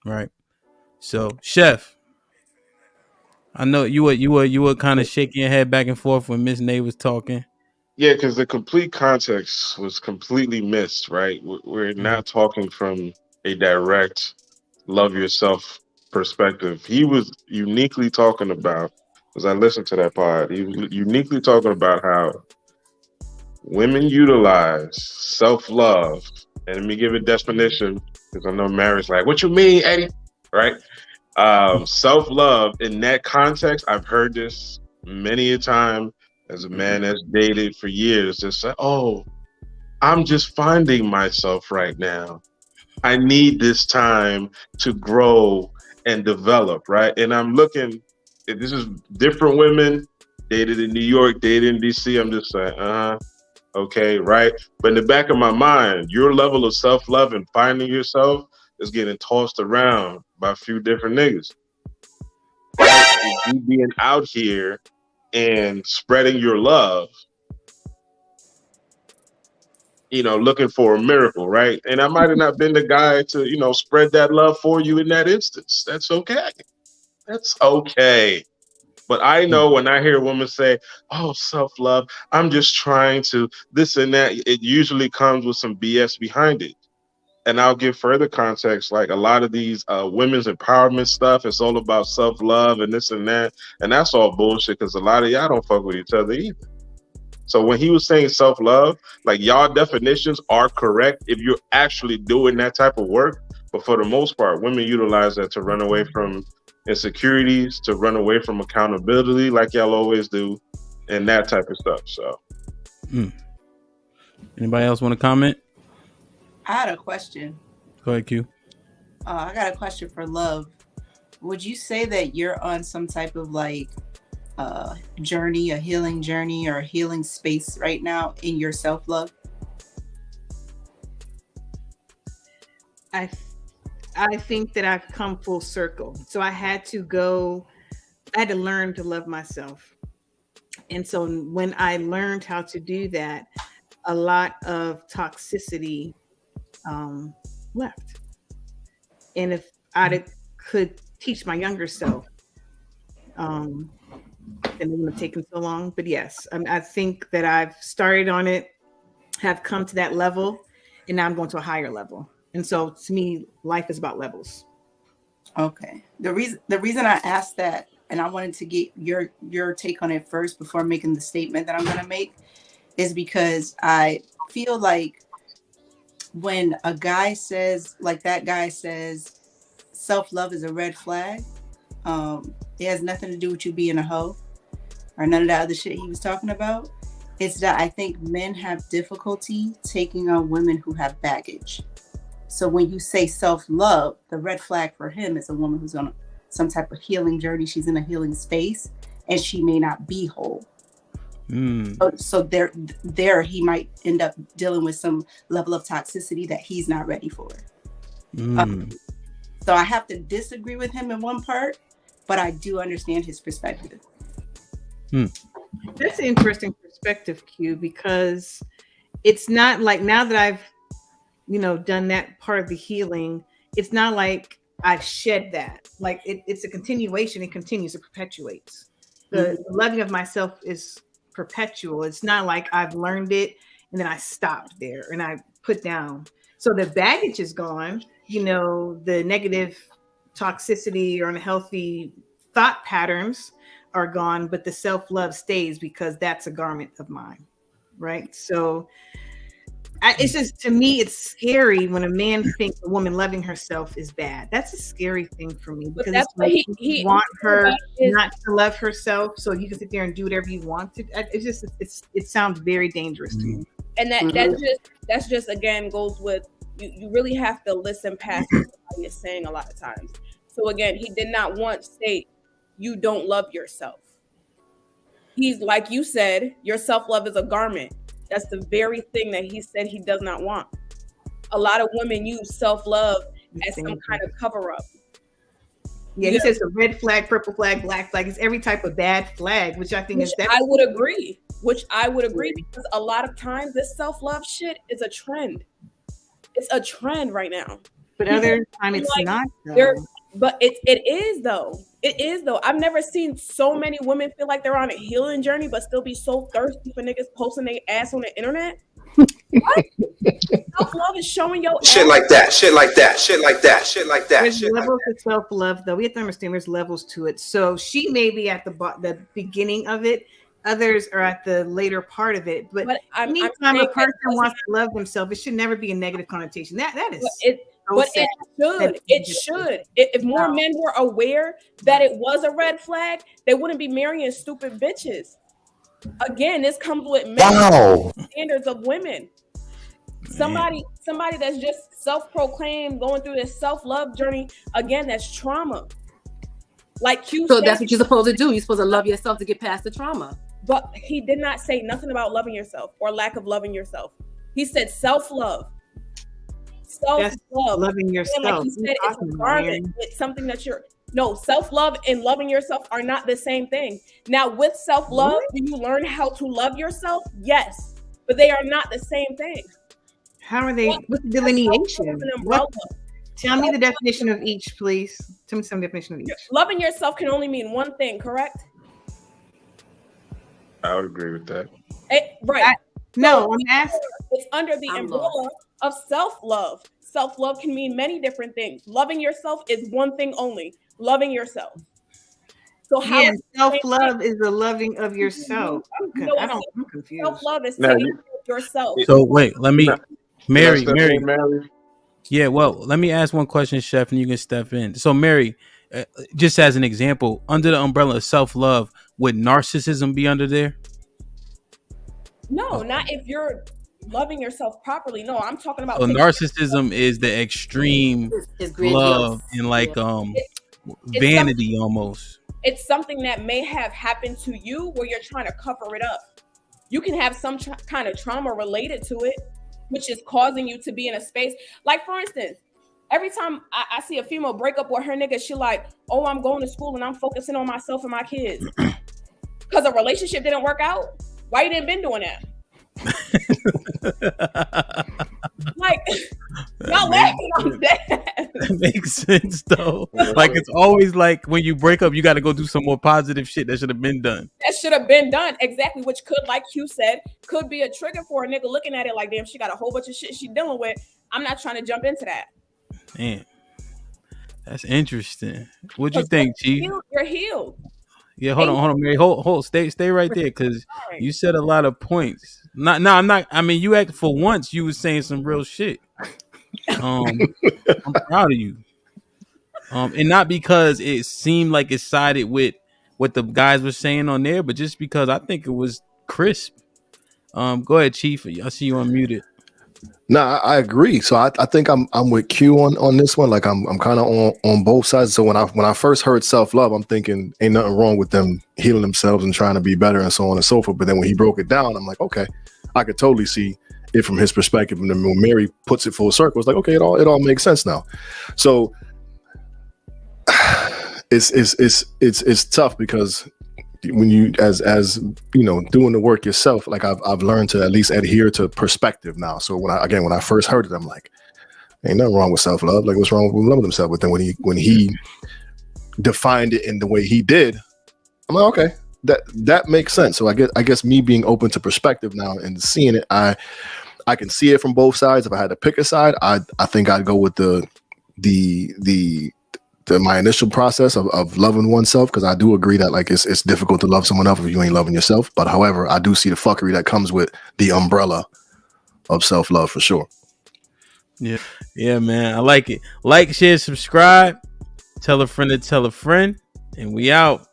right? So, Chef, I know you were kind of shaking your head back and forth when Miss Nay was talking. Yeah, because the complete context was completely missed, right? We're Mhm. not talking from a direct love yourself perspective. He was uniquely talking about, as I listened to that pod, he was uniquely talking about how women utilize self love. And let me give a definition because I know Mary's like, what you mean, Eddie? Right? Self love in that context, I've heard this many a time as a man that's dated for years. Just say, oh, I'm just finding myself right now. I need this time to grow and develop, right? And I'm looking, if this is different women, dated in New York, dated in DC, I'm just saying, okay, right? But in the back of my mind, your level of self love and finding yourself is getting tossed around by a few different niggas, right? And you being out here and spreading your love, looking for a miracle, right? And I might have not been the guy to, spread that love for you in that instance. That's okay. That's okay. But I know when I hear a woman say, oh, self love, I'm just trying to this and that, it usually comes with some BS behind it. And I'll give further context. Like a lot of these women's empowerment stuff, it's all about self love and this and that. And that's all bullshit because a lot of y'all don't fuck with each other either. So when he was saying self love, like y'all definitions are correct if you're actually doing that type of work. But for the most part, women utilize that to run away from insecurities, to run away from accountability, like y'all always do, and that type of stuff. So, Mm. Anybody else want to comment? I had a question. Go ahead, Q. I got a question for Love. Would you say that you're on some type of like journey, a healing journey or a healing space right now in your self love? I I think that I've come full circle. So I had to learn to love myself. And so when I learned how to do that, a lot of toxicity left. And if could teach my younger self, um, then it wouldn't have taken so long. But yes, I think that I've started on it, have come to that level, and now I'm going to a higher level. And so to me, life is about levels. Okay. The reason I asked that, and I wanted to get your take on it first before making the statement that I'm going to make, is because I feel like when a guy says, like that guy says, self love is a red flag. It has nothing to do with you being a hoe or none of that other shit he was talking about. It's that I think men have difficulty taking on women who have baggage. So when you say self-love, the red flag for him is a woman who's on some type of healing journey. She's in a healing space and she may not be whole. Mm. So there he might end up dealing with some level of toxicity that he's not ready for. Mm. So I have to disagree with him in one part, but I do understand his perspective. That's an interesting perspective, Q, because it's not like now that I've, done that part of the healing, it's not like I've shed that. Like it's a continuation. It continues, it perpetuates. The loving of myself is perpetual. It's not like I've learned it and then I stopped there and I put down. So the baggage is gone, the negative toxicity or unhealthy thought patterns are gone, but the self-love stays because that's a garment of mine. Right. So it's just, to me, it's scary when a man thinks a woman loving herself is bad. That's a scary thing for me because that's it's like what he want her not to love herself, so you can sit there and do whatever you want to. It's just, it sounds very dangerous to me. And that's just again goes with you really have to listen past what somebody is saying a lot of times. So again, he did not once state you don't love yourself. He's like you said, your self-love is a garment. That's the very thing that he said he does not want. A lot of women use self-love as some kind of cover-up. Yeah, he says a red flag, purple flag, black flag. It's every type of bad flag, which I think is that. I would agree. Because a lot of times this self-love shit is a trend. It's a trend right now. But other time it's like, not. There, Though. but it is though. It is though. I've never seen so many women feel like they're on a healing journey, but still be so thirsty for niggas posting their ass on the internet. What? Self-love is showing your Shit ass. like that, shit like that, shit like that, shit like that, There's shit like levels that. of self-love, though. We have to understand there's levels to it. So she may be at the beginning of it. Others are at the later part of it. But anytime a person wants to love themselves, it should never be a negative connotation. That is. But it should. If more men were aware that it was a red flag, they wouldn't be marrying stupid bitches. Again, this comes with men's standards of women. Somebody that's just self-proclaimed going through this self-love journey, again, that's trauma. Like Q So said, that's what you're supposed to do. You're supposed to love yourself to get past the trauma. But he did not say nothing about loving yourself or lack of loving yourself. He said self-love. Self-love. Loving yourself. Like he said, it's a garment. It's something that self-love and loving yourself are not the same thing. Now, with self-love, do you learn how to love yourself? Yes. But they are not the same thing. How are they? What's the delineation? Tell me the definition of each, please. Tell me some definition of each. Loving yourself can only mean one thing, correct? I would agree with that. Right. No, I'm asking. It's under the umbrella of self-love. Self-love can mean many different things. Loving yourself is one thing only. Loving yourself. So how self-love is the loving of yourself. I'm confused. Self-love is taking care of yourself. So wait, let me Mary. Mary. Yeah, well, let me ask one question, Chef, and you can step in. So, Mary, just as an example, under the umbrella of self-love, would narcissism be under there? No, not if you're loving yourself properly. No, I'm talking about. So narcissism is the extreme love and vanity almost. It's something that may have happened to you where you're trying to cover it up. You can have some kind of trauma related to it, which is causing you to be in a space. Like, for instance, every time I see a female break up with her nigga, she like, oh, I'm going to school and I'm focusing on myself and my kids. Because a relationship didn't work out? Why you didn't been doing that? Like, y'all laughing on that. That makes sense, though. Like, it's always like when you break up, you got to go do some more positive shit that should have been done. Exactly, which could, like Q said, could be a trigger for a nigga looking at it like, damn, she got a whole bunch of shit she dealing with. I'm not trying to jump into that. Damn, that's interesting. What'd you think, Chief? You're healed. Yeah, hold on, Mary. Hold, stay right there, because you said a lot of points. I'm not. I mean, you act for once. You was saying some real shit. I'm proud of you. And not because it seemed like it sided with what the guys were saying on there, but just because I think it was crisp. Go ahead, Chief. I see you unmuted. No, I agree. So I think I'm with Q on this one. Like I'm kind of on both sides. So when I first heard self-love, I'm thinking ain't nothing wrong with them healing themselves and trying to be better and so on and so forth. But then when he broke it down, I'm like, okay, I could totally see it from his perspective. And then when Mary puts it full circle, it's like, okay, it all makes sense now. So it's tough because when you as you know, doing the work yourself, like I've learned to at least adhere to perspective now. So when I first heard it, I'm like, ain't nothing wrong with self-love. Like, what's wrong with loving himself? But then when he defined it in the way he did, I'm like, okay, that makes sense. So I guess me being open to perspective now and seeing it, I can see it from both sides. If I had to pick a side, I think I'd go with my initial process of loving oneself, because I do agree that like it's difficult to love someone else if you ain't loving yourself. But however, I do see the fuckery that comes with the umbrella of self-love for sure. Yeah, man, I like it. Like, share, subscribe, tell a friend to tell a friend, and we out.